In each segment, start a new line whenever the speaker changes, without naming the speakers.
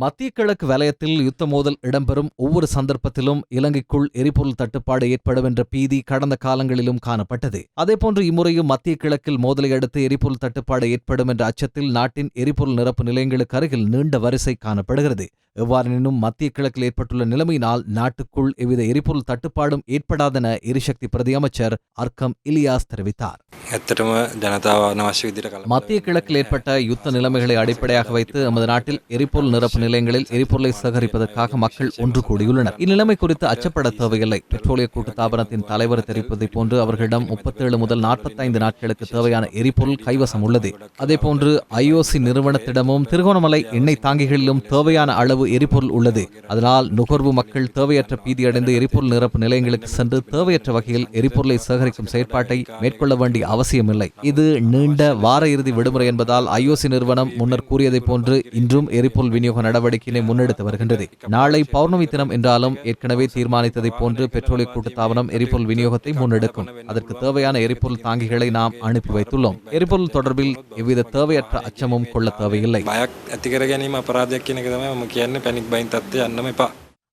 மத்திய கிழக்கு வலயத்தில் யுத்த மோதல் இடம்பெறும் ஒவ்வொரு சந்தர்ப்பத்திலும் இலங்கைக்குள் எரிபொருள் தட்டுப்பாடு ஏற்படும் என்ற பீதி கடந்த காலங்களிலும் காணப்பட்டது. அதேபோன்று இம்முறையும் மத்திய கிழக்கில் மோதலை அடுத்து எரிபொருள் தட்டுப்பாடு ஏற்படும் என்ற அச்சத்தில் நாட்டின் எரிபொருள் நிரப்பு நிலையங்களுக்கு அருகில் நீண்ட வரிசை காணப்படுகிறது. எவ்வாறெனினும் மத்திய கிழக்கில் ஏற்பட்டுள்ள நிலைமையினால் நாட்டுக்குள் எவ்வித எரிபொருள் தட்டுப்பாடும் ஏற்படாதென எரிசக்தி பிரதி அமைச்சர் அர்க்கம் இலியாஸ் தெரிவித்தார். மத்திய கிழக்கில் ஏற்பட்ட யுத்த நிலைமைகளை அடிப்படையாக வைத்து நமது நாட்டில் எரிபொருள் நிரப்பு நிலையங்களில் எரிபொருளை சேகரிப்பதற்காக மக்கள் ஒன்று கூடியுள்ளனர். இந்நிலைமை குறித்து அச்சப்பட தேவையில்லை. பெட்ரோலிய கூட்டுத்தாபனத்தின் தலைவர் தெரிவிப்பதைப் போன்று அவர்களிடம் 37 முதல் 45 நாட்களுக்கு தேவையான எரிபொருள் கைவசம் உள்ளது. அதேபோன்று IOC நிறுவனத்திடமும் திருகோணமலை எண்ணெய் தாங்கிகளிலும் தேவையான அளவு எரிபொருள் உள்ளது. அதனால் நுகர்வு மக்கள் தேவையற்ற பீதியடைந்து எரிபொருள் நிரப்பு நிலையங்களுக்கு சென்று தேவையற்ற வகையில் எரிபொருளை சேகரிக்கும் செயற்பாட்டை மேற்கொள்ள வேண்டிய அவசியமில்லை. இது நீண்ட வார இறுதி விடுமுறை என்பதால் IOC நிறுவனம் முன்னர் கூறியதைப் போன்று இன்றும் எரிபொருள் விநியோக நடவடிக்கையினை முன்னெடுத்து வருகின்றது. நாளை பௌர்ணமி தினம் என்றாலும் ஏற்கனவே தீர்மானித்ததைப் போன்று பெட்ரோலிய கூட்டுத்தாபனம் எரிபொருள் விநியோகத்தை முன்னெடுக்கும். அதற்கு தேவையான எரிபொருள் தாங்கிகளை நாம் அனுப்பி வைத்துள்ளோம். எரிபொருள் தொடர்பில் எவ்வித தேவையற்ற அச்சமும் கொள்ள தேவையில்லை.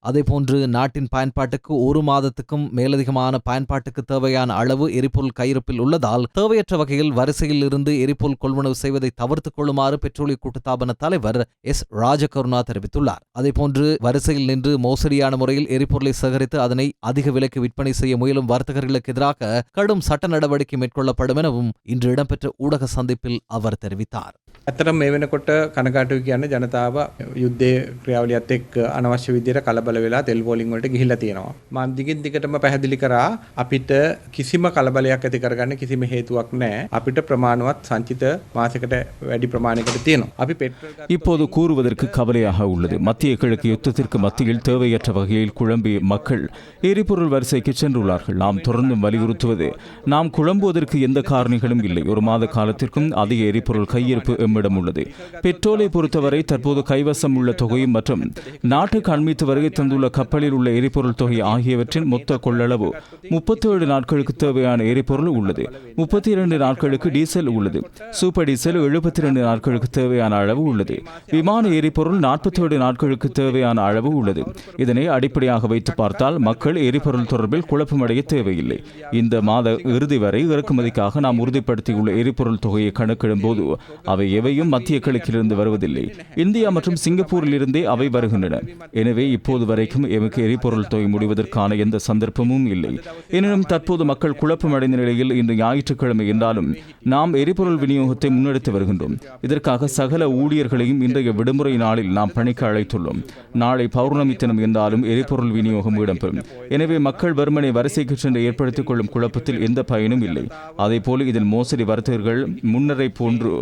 அதேபோன்று நாட்டின் பயன்பாட்டுக்கு 1 மாதத்துக்கும் மேலதிகமான பயன்பாட்டுக்கு தேவையான அளவு எரிபொருள் கையிருப்பில் உள்ளதால் தேவையற்ற வகையில் வரிசையில் இருந்து எரிபொருள் கொள்வனவு செய்வதை தவிர்த்துக் கொள்ளுமாறு பெட்ரோலிய கூட்டுத்தாபன தலைவர் S. ராஜகருணா தெரிவித்துள்ளார். அதேபோன்று வரிசையில் நின்று மோசடியான முறையில் எரிபொருளை சேகரித்து அதனை அதிக விலைக்கு விற்பனை செய்ய முயலும் வர்த்தகர்களுக்கு எதிராக கடும் சட்ட நடவடிக்கை மேற்கொள்ளப்படும் எனவும் இன்று இடம்பெற்ற ஊடக சந்திப்பில் அவர் தெரிவித்தார்.
ඇත්තටම මේ වෙනකොට කනකාටුයි කියන්නේ ජනතාව යුද්ධයේ ක්‍රියාවලියත් එක්ක අනවශ්‍ය විදිහට කලබල වෙලා තෙල් පෝලිං වලට ගිහිල්ලා තියෙනවා. මම දිගින් දිගටම පැහැදිලි කරා අපිට කිසිම කලබලයක් ඇති කරගන්න කිසිම හේතුවක් නැහැ. අපිට ප්‍රමාණවත් සංචිත මාසයකට වැඩි ප්‍රමාණයකට තියෙනවා. අපි பெட்ரோல்
இப்போது கூறுவதற்கு கவலையாக உள்ளது. மத்திய கிழக்கு யுத்தத்திற்கு மத்தியில் தேவையற்ற வகையில் குழம்பிய மக்கள் எரிபொருள் வரிசைக்கு சென்றுள்ளார்கள். நாம் தொடர்ந்து வலியுறுத்துவது நாம் குழம்புவதற்கு எந்த காரணிகளும் இல்லை. 1 மாத காலத்திற்கும் அதிக எரிபொருள் கையிருப்பு எம்மிடம் உள்ளது. பெட்ரோலை பொறுத்தவரை தற்போது கைவசம் உள்ள தொகை மற்றும் நாட்டுக்கு அண்மித்து வருகை தந்துள்ள கப்பலில் உள்ள எரிபொருள் தொகை ஆகியவற்றின் மொத்த கொள்ளளவு 37 நாட்களுக்கு தேவையான எரிபொருள் உள்ளது. 32 நாட்களுக்கு டீசல் உள்ளது. சூப்பர் டீசல் 72 நாட்களுக்கு தேவையான அளவு உள்ளது. விமான எரிபொருள் 47 நாட்களுக்கு தேவையான அளவு உள்ளது. இதனை அடிப்படையாக வைத்து பார்த்தால் மக்கள் எரிபொருள் தொடர்பில் குழப்பமடைய தேவையில்லை. இந்த மாத இறுதி வரை இறக்குமதிக்காக நாம் உறுதிப்படுத்தியுள்ள எரிபொருள் தொகையை கணக்கிடும் போது அவை எவையும் மத்திய கிழக்கிலிருந்து வருவதில்லை. இந்தியா மற்றும் சிங்கப்பூரில் இருந்தே அவை வருகின்றன. எனவே இப்போது வரைக்கும் எமக்கு எரிபொருள் தொகை முடிவதற்கான எந்த சந்தர்ப்பமும் இல்லை. எனினும் தற்போது மக்கள் குழப்பமடைந்த நிலையில் இன்று ஞாயிற்றுக்கிழமை என்றாலும் நாம் எரிபொருள் விநியோகத்தை முன்னெடுத்து வருகின்றோம். இதற்காக சகல ஊழியர்களையும் இன்றைய விடுமுறை நாளில் நாம் பணிக்கு அழைத்துள்ளோம். நாளை பௌர்ணமி தினம் என்றாலும் எரிபொருள் விநியோகம் இடம்பெறும். எனவே மக்கள் வெறுமனை வரிசைக்கு சென்று ஏற்படுத்திக் கொள்ளும் குழப்பத்தில் எந்த பயனும் இல்லை. அதேபோல இதில் மோசடி வர்த்தகர்கள் முன்னரை போன்று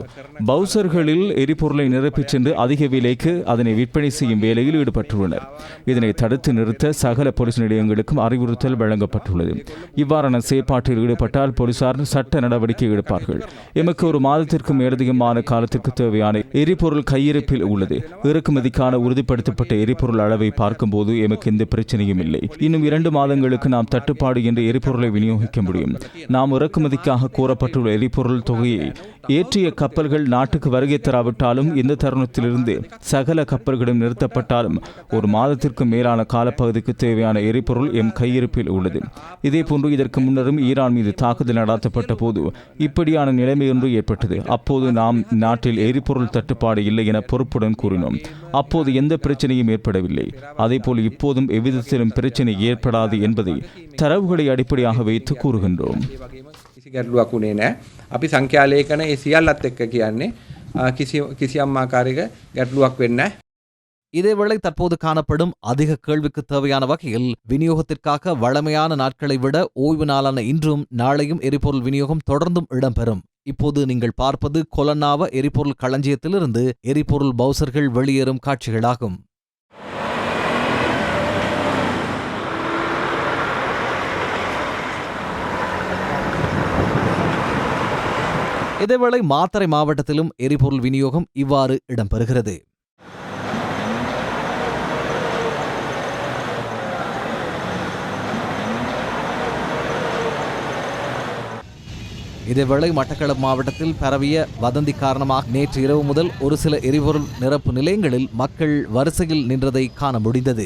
பவுசர்களில் எரிபொருளை நிரப்பிச் சென்று அதிக விலைக்கு அதனை விற்பனை செய்யும் வேலையில் ஈடுபட்டுள்ளனர். இதனை தடுத்து நிறுத்த சகல போலீஸ் நிலையங்களுக்கும் அறிவுறுத்தல் வழங்கப்பட்டுள்ளது. இவ்வாறான செயற்பாட்டில் ஈடுபட்டால் போலீசார் சட்ட நடவடிக்கை எடுப்பார்கள். எமக்கு 1 மாதத்திற்கு மேலதிகமான காலத்திற்கு தேவையான எரிபொருள் கையிருப்பில் உள்ளது. இறக்குமதிக்கான உறுதிப்படுத்தப்பட்ட எரிபொருள் அளவை பார்க்கும்போது எமக்கு எந்த பிரச்சனையும் இல்லை. இன்னும் 2 மாதங்களுக்கு நாம் தட்டுப்பாடு என்ற எரிபொருளை விநியோகிக்க முடியும். நாம் இறக்குமதிக்காக கோரப்பட்டுள்ள எரிபொருள் தொகையை ஏற்றிய கப்பல்கள் நாட்டுக்கு வருகை தராவிட்டாலும் இந்த தருணத்திலிருந்து சகல கப்பல்களும் நிறுத்தப்பட்டாலும் 1 மாதத்திற்கு மேலான காலப்பகுதிக்கு தேவையான எரிபொருள் எம் கையிருப்பில் உள்ளது. இதேபோன்று இதற்கு முன்னரும் ஈரான் மீது தாக்குதல் நடாத்தப்பட்ட போது இப்படியான நிலைமை ஒன்று ஏற்பட்டது. அப்போது நாம் நாட்டில் எரிபொருள் தட்டுப்பாடு இல்லை என பொறுப்புடன் கூறினோம். அப்போது எந்த பிரச்சனையும் ஏற்படவில்லை. அதேபோல் இப்போதும் எவ்விதத்திலும் பிரச்சனை ஏற்படாது என்பதை தரவுகளை அடிப்படையாக வைத்து கூறுகின்றோம்.
ගැටලුවක් උනේ නැහැ. අපි සංඛ්‍යාලේඛන ඒ සියල්ලත් එක්ක කියන්නේ කිසියම් ආකාරයක ගැටලුවක් වෙන්නේ නැහැ.
இதேவேளை தற்போது காணப்படும் அதிக கேள்விக்கு தேவையான வகையில் விநியோகத்திற்காக வழமையான நாட்களை விட ஓய்வு நாளான இன்றும் நாளையும் எரிபொருள் விநியோகம் தொடர்ந்தும் இடம்பெறும். இப்போது நீங்கள் பார்ப்பது கொலன்னாவ எரிபொருள் களஞ்சியத்திலிருந்து எரிபொருள் பவுசர்கள் வெளியேறும் காட்சிகளாகும். இதேவேளை மாத்தறை மாவட்டத்திலும் எரிபொருள் விநியோகம் இவ்வாறு இடம்பெறுகிறது. இதேவேளை மட்டக்களப்பு மாவட்டத்தில் பரவிய வதந்தி காரணமாக நேற்று இரவு முதல் ஒரு சில எரிபொருள் நிரப்பு நிலையங்களில் மக்கள் வரிசையில் நின்றதை காண முடிந்தது.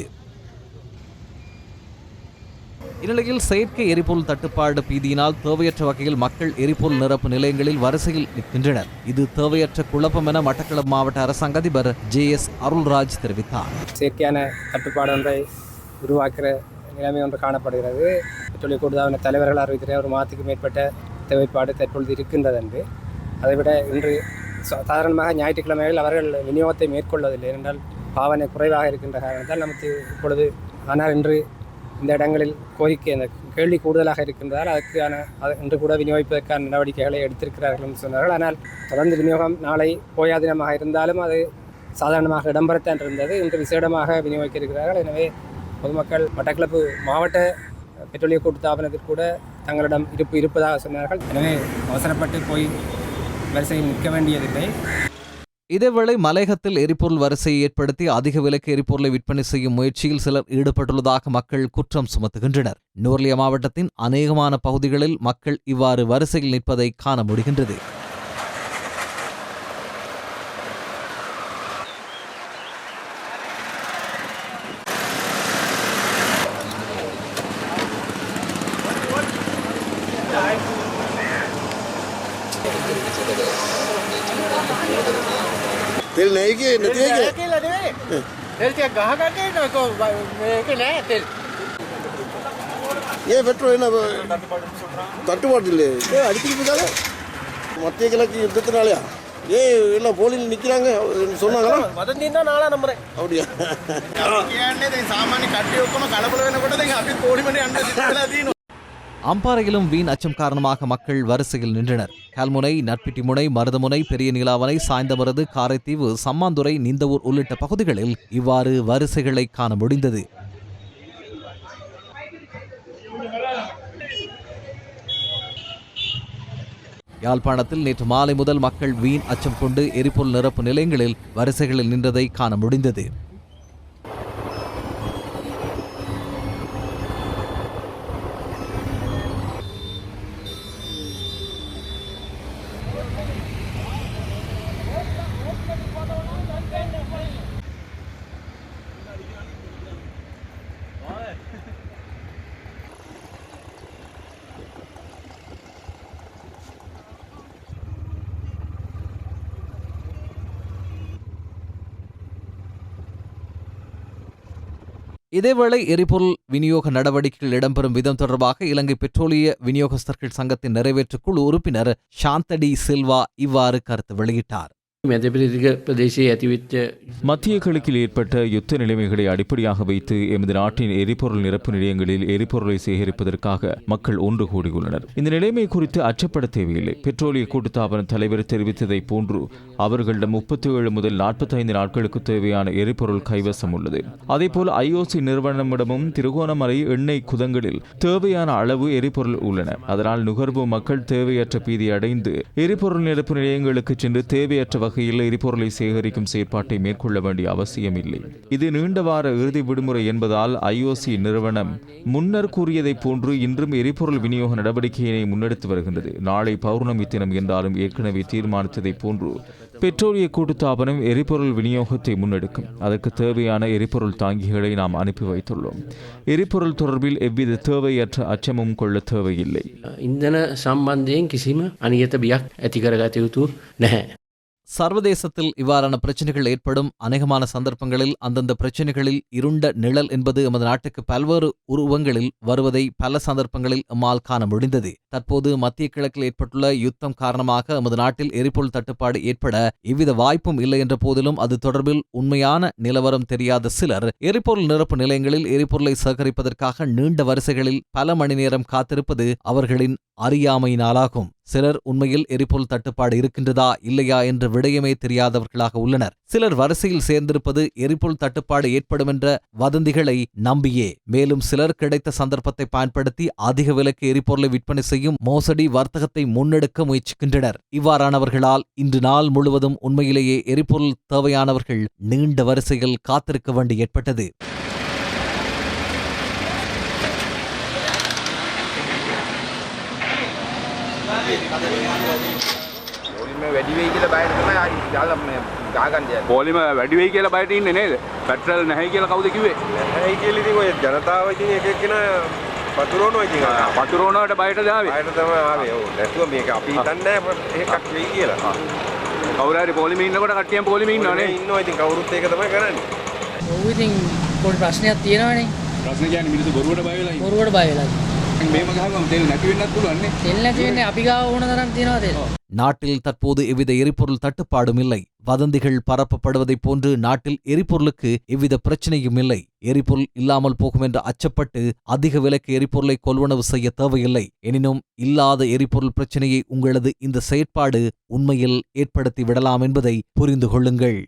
இந்நிலையில் செயற்கை எரிபொருள் தட்டுப்பாடு பீதியினால் தேவையற்ற வகையில் மக்கள் எரிபொருள் நிரப்பு நிலையங்களில் வரிசையில் நிற்கின்றனர். இது தேவையற்ற குழப்பம் என மட்டக்களப்பு மாவட்ட அரசாங்க அதிபர் JS அருள்ராஜ் தெரிவித்தார்.
செயற்கையான கட்டுப்பாடு ஒன்றை உருவாக்குற நிலைமை ஒன்று காணப்படுகிறது. பெட்ரோலிய கூட்டுத்தாபன தலைவர்கள் அறிவிக்கிற ஒரு மாதத்துக்கு மேற்பட்ட தேவைப்பாடு தற்பொழுது இருக்கின்றது என்று. அதைவிட இன்று சாதாரணமாக ஞாயிற்றுக்கிழமைகள் அவர்கள் விநியோகத்தை மேற்கொள்வதில்லை. ஏனென்றால் பாவனை குறைவாக இருக்கின்ற காரணத்தால் நமக்கு இப்பொழுது ஆனால் இன்று இந்த இடங்களில் கோரிக்கை அந்த கேள்வி கூடுதலாக இருக்கின்றதால் அதற்கான இன்று கூட விநியோகிப்பதற்கான நடவடிக்கைகளை எடுத்திருக்கிறார்கள் என்று சொன்னார்கள். ஆனால் தொடர்ந்து விநியோகம் நாளை போயா தினமாக இருந்தாலும் அது சாதாரணமாக இடம்பெறத்தான் இருந்தது. இன்று விசேடமாக விநியோகிக்க இருக்கிறார்கள். எனவே பொதுமக்கள் மட்டக்களப்பு மாவட்ட பெட்ரோலிய கூட்டுத்தாபனத்தில் கூட தங்களிடம் இருப்பதாக சொன்னார்கள். எனவே அவசரப்பட்டு போய் வரிசையில் நிற்க வேண்டியதில்லை.
இதேவேளை மலையகத்தில் எரிபொருள் வரிசையை ஏற்படுத்தி அதிக விலைக்கு எரிபொருளை விற்பனை செய்யும் முயற்சியில் சிலர் ஈடுபட்டுள்ளதாக மக்கள் குற்றம் சுமத்துகின்றனர். நுவர்லியா மாவட்டத்தின் அநேகமான பகுதிகளில் மக்கள் இவ்வாறு வரிசையில் நிற்பதை காண முடிகின்றது.
तेल नहीं कि नहीं है
तेल क्या कहाँ करके को के नहीं तेल
ये पेट्रोल है ना தட்டுப்பாடு அடிக்கிறதுக்காக மத்திய கிழக்கு யுத்தத்தினாலயா எல்லாம் போலியில் நிற்கிறாங்க சொன்னாங்களா
வதந்தின்னா நாளா நம்புறேன்
அப்படியா சாமானிய கட்டி வைக்கணும் கலப்பல வேணும் கூட அப்படி கோடி மணி அண்டை
அம்பாறையிலும் வீண் அச்சம் காரணமாக மக்கள் வரிசையில் நின்றனர். கல்முனை, நற்பிட்டிமுனை, மருதமுனை, பெரிய நீலாவணை, சாய்ந்தமருது, காரைத்தீவு, சம்மாந்துறை, நிந்தவூர் உள்ளிட்ட பகுதிகளில் இவ்வாறு வரிசைகளை காண முடிந்தது. யாழ்ப்பாணத்தில் நேற்று மாலை முதல் மக்கள் வீண் அச்சம் கொண்டு எரிபொருள் நிரப்பு நிலையங்களில் வரிசைகளில் நின்றதை காண முடிந்தது. இதேவேளை எரிபொருள் விநியோக நடவடிக்கைகள் இடம்பெறும் விதம் தொடர்பாக இலங்கை பெட்ரோலிய விநியோகஸ்தர்கள் சங்கத்தின் நிறைவேற்று குழு உறுப்பினர் சாந்தடி சில்வா இவ்வாறு கருத்து வெளியிட்டார்.
மத்திய கிழக்கில் ஏற்பட்ட யுத்த நிலைமைகளை அடிப்படையாக வைத்து எமது நாட்டின் எரிபொருள் நிரப்பு நிலையங்களில் எரிபொருளை சேகரிப்பதற்காக மக்கள் ஒன்று கூடியுள்ளனர். இந்த நிலைமை குறித்து அச்சப்பட தேவையில்லை. பெட்ரோலிய கூட்டுத்தாபன தலைவர் தெரிவித்ததை போன்று அவர்களிடம் 37 முதல் 45 நாட்களுக்கு தேவையான எரிபொருள் கைவசம் உள்ளது. அதேபோல் IOC நிறுவனமிடமும் திருகோணமலை எண்ணெய் குதங்களில் தேவையான அளவு எரிபொருள் உள்ளன. அதனால் நுகர்வு மக்கள் தேவையற்ற பீதி அடைந்து எரிபொருள் நிரப்பு நிலையங்களுக்கு சென்று தேவையற்ற வகையில் எரிபொருளை சேகரிக்கும் செயற்பாட்டை மேற்கொள்ள வேண்டிய அவசியமில்லை. இது நீண்ட வார இறுதி விடுமுறை என்பதால் IOC நிறுவனம் முன்னர் கூறியதை போன்று இன்றும் எரிபொருள் விநியோக நடவடிக்கையினை முன்னெடுத்து வருகின்றது. நாளை பௌர்ணமி தினம் என்றாலும் ஏற்கனவே தீர்மானித்ததை போன்று பெட்ரோலிய கூட்டுத்தாபனம் எரிபொருள் விநியோகத்தை முன்னெடுக்கும். அதற்கு தேவையான எரிபொருள் தாங்கிகளை நாம் அனுப்பி வைத்துள்ளோம். எரிபொருள் தொடர்பில் எவ்வித தேவையற்ற அச்சமும் கொள்ள தேவையில்லை.
ඉන්ධන සම්බන්ධයෙන් කිසිම අනියත බියක් ඇති කරගත යුතු නැහැ.
சர்வதேசத்தில் இவ்வாறான பிரச்சனைகள் ஏற்படும் அநேகமான சந்தர்ப்பங்களில் அந்தந்த பிரச்சனைகளில் இருண்ட நிழல் என்பது எமது நாட்டுக்கு பல்வேறு உருவங்களில் வருவதை பல சந்தர்ப்பங்களில் எம்மால் காண முடிந்தது. தற்போது மத்திய கிழக்கில் ஏற்பட்டுள்ள யுத்தம் காரணமாக எமது நாட்டில் எரிபொருள் தட்டுப்பாடு ஏற்பட எவ்வித வாய்ப்பும் இல்லை என்ற போதிலும் அது தொடர்பில் உண்மையான நிலவரம் தெரியாத சிலர் எரிபொருள் நிரப்பு நிலையங்களில் எரிபொருளை சேகரிப்பதற்காக நீண்ட வரிசைகளில் பல மணி நேரம் காத்திருப்பது அவர்களின் அறியாமையினாலாகும். சிலர் உண்மையில் எரிபொருள் தட்டுப்பாடு இருக்கின்றதா இல்லையா என்ற விடயமே தெரியாதவர்களாக உள்ளனர். சிலர் வரிசையில் சேர்ந்திருப்பது எரிபொருள் தட்டுப்பாடு ஏற்படும் என்ற வதந்திகளை நம்பியே. மேலும் சிலர் கிடைத்த சந்தர்ப்பத்தை பயன்படுத்தி அதிக விலைக்கு எரிபொருளை விற்பனை செய்யும் மோசடி வர்த்தகத்தை முன்னெடுக்க முயற்சிக்கின்றனர். இவ்வாறானவர்களால் இன்று நாள் முழுவதும் உண்மையிலேயே எரிபொருள் தேவையானவர்கள் நீண்ட வரிசையில் காத்திருக்க வேண்டி ஏற்பட்டது.
වැඩි වෙයි කියලා බයද තමයි ආයි දාලා ගාගන්නේ. පොලිම වැඩි වෙයි කියලා බයට ඉන්නේ නේද? පෙට්‍රල් නැහැ කියලා කවුද කිව්වේ? නැහැ කියලා ඉතින් ඔය ජනතාව ඉතින් එක එක්කෙනා පතුරවනවා ඉතින්. පතුරවනවට බයට දාවේ. බයට තමයි ආවේ. ඔව්. නැතුව මේක අපි හිතන්නේ නැහැ එකක් වෙයි කියලා. කවුරු හරි පොලිමේ ඉන්නකොට කට්ටියම පොලිමේ ඉන්නවනේ. ඉන්නවා ඉතින් කවුරුත් ඒක තමයි කරන්නේ.
ඔව් ඉතින් පොඩි ප්‍රශ්නයක් තියෙනවනේ.
ප්‍රශ්න කියන්නේ මිනිස්සු බොරුවට බය වෙලා ඉන්නේ.
බොරුවට බය වෙලා.
මේම ගහගම තෙල් නැති වෙන්නත් පුළුවන් නේ.
තෙල් නැති වෙන්නේ අපි ගාව ඕන තරම් තියනවා තෙල්.
நாட்டில் தற்போது எவ்வித எரிபொருள் தட்டுப்பாடும் இல்லை. வதந்திகள் பரப்பப்படுவதைப் போன்று நாட்டில் எரிபொருளுக்கு எவ்வித பிரச்சனையும் இல்லை. எரிபொருள் இல்லாமல் போகும் என்று அச்சப்பட்டு அதிக விலைக்கு எரிபொருளை கொள்வனவு செய்ய தேவையில்லை. எனினும் இல்லாத எரிபொருள் பிரச்சனையை உங்களது இந்த செயற்பாடு உண்மையில் ஏற்படுத்தி விடலாம் என்பதை புரிந்து கொள்ளுங்கள்.